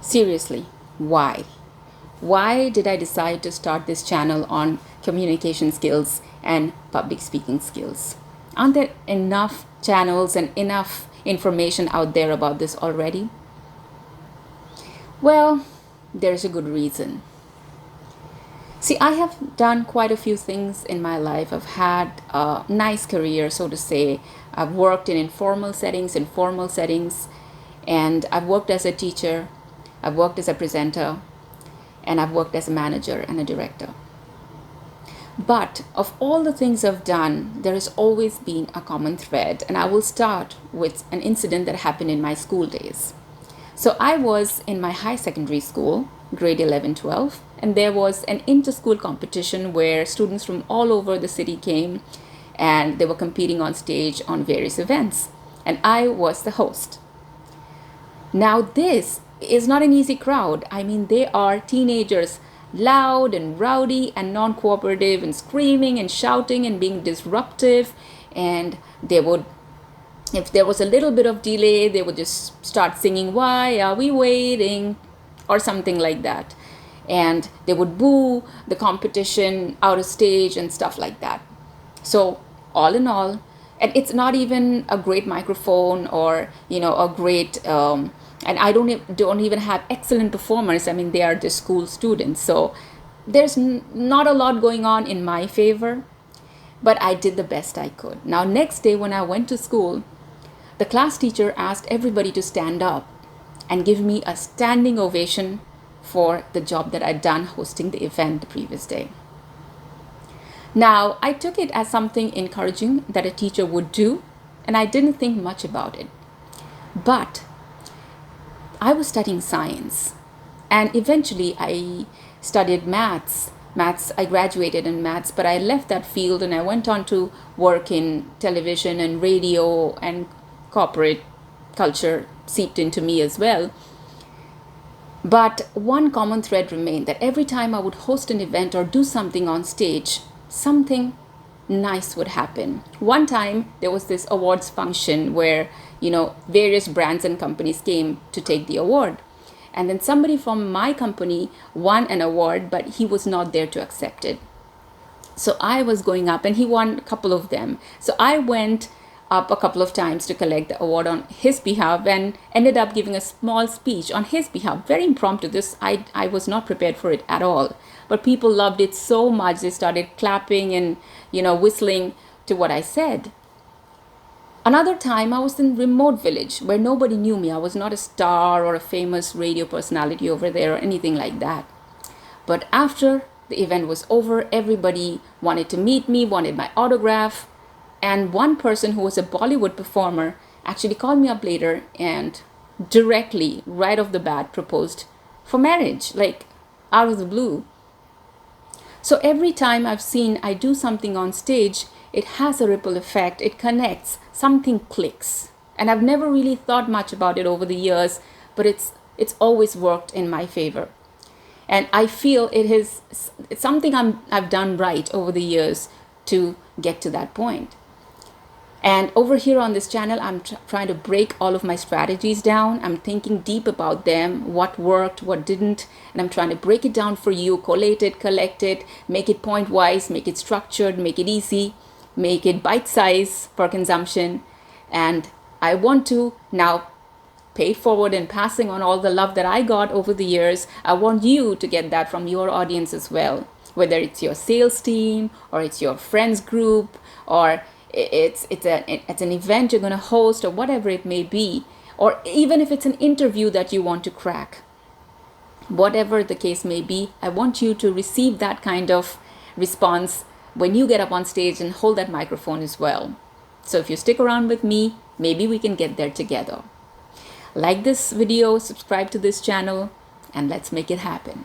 Seriously, why? Why did I decide to start this channel on communication skills and public speaking skills? Aren't there enough channels and enough information out there about this already? Well, there's a good reason. See, I have done quite a few things in my life. I've had a nice career, so to say. I've worked in informal settings, formal settings, and I've worked as a teacher, I've worked as a presenter, and I've worked as a manager and a director. But of all the things I've done, there has always been a common thread, and I will start with an incident that happened in my school days. So I was in my high secondary school, grade 11, 12, and there was an inter-school competition where students from all over the city came and they were competing on stage on various events. And I was the host. Now this is not an easy crowd. I mean, they are teenagers, loud and rowdy and non-cooperative and screaming and shouting and being disruptive. And they would, if there was a little bit of delay, they would just start singing, "Why are we waiting?" or something like that. And they would boo the competition out of stage and stuff like that. So all in all, and it's not even a great microphone or a great and I don't even have excellent performers. I mean, they are just school students, so there's not a lot going on in my favor, but I did the best I could. Now next day when I went to school, the class teacher asked everybody to stand up and give me a standing ovation for the job that I'd done hosting the event the previous day. Now, I took it as something encouraging that a teacher would do, and I didn't think much about it. But I was studying science, and eventually I studied maths. I graduated in maths, but I left that field and I went on to work in television and radio, and corporate culture seeped into me as well. But one common thread remained, that every time I would host an event or do something on stage, something nice would happen. One time there was this awards function where, various brands and companies came to take the award. And then somebody from my company won an award, but he was not there to accept it. So I was going up, and he won a couple of them. So I went up a couple of times to collect the award on his behalf and ended up giving a small speech on his behalf. Very impromptu. I was not prepared for it at all. But people loved it so much, they started clapping and, whistling to what I said. Another time I was in a remote village where nobody knew me. I was not a star or a famous radio personality over there or anything like that. But after the event was over, everybody wanted to meet me, wanted my autograph. And one person who was a Bollywood performer actually called me up later and directly, right off the bat, proposed for marriage, like out of the blue. So every time I do something on stage, it has a ripple effect. It connects, something clicks. And I've never really thought much about it over the years, but it's always worked in my favor. And I feel it's something I've done right over the years to get to that point. And over here on this channel, I'm trying to break all of my strategies down. I'm thinking deep about them, what worked, what didn't, and I'm trying to break it down for you, collate it, collect it, make it point-wise, make it structured, make it easy, make it bite-size for consumption. And I want to now pay forward and passing on all the love that I got over the years. I want you to get that from your audience as well, whether it's your sales team or it's your friends group or it's an event you're going to host or whatever it may be, or even if it's an interview that you want to crack. Whatever the case may be, I want you to receive that kind of response when you get up on stage and hold that microphone as well. So if you stick around with me, maybe we can get there together. Like this video, subscribe to this channel, and let's make it happen.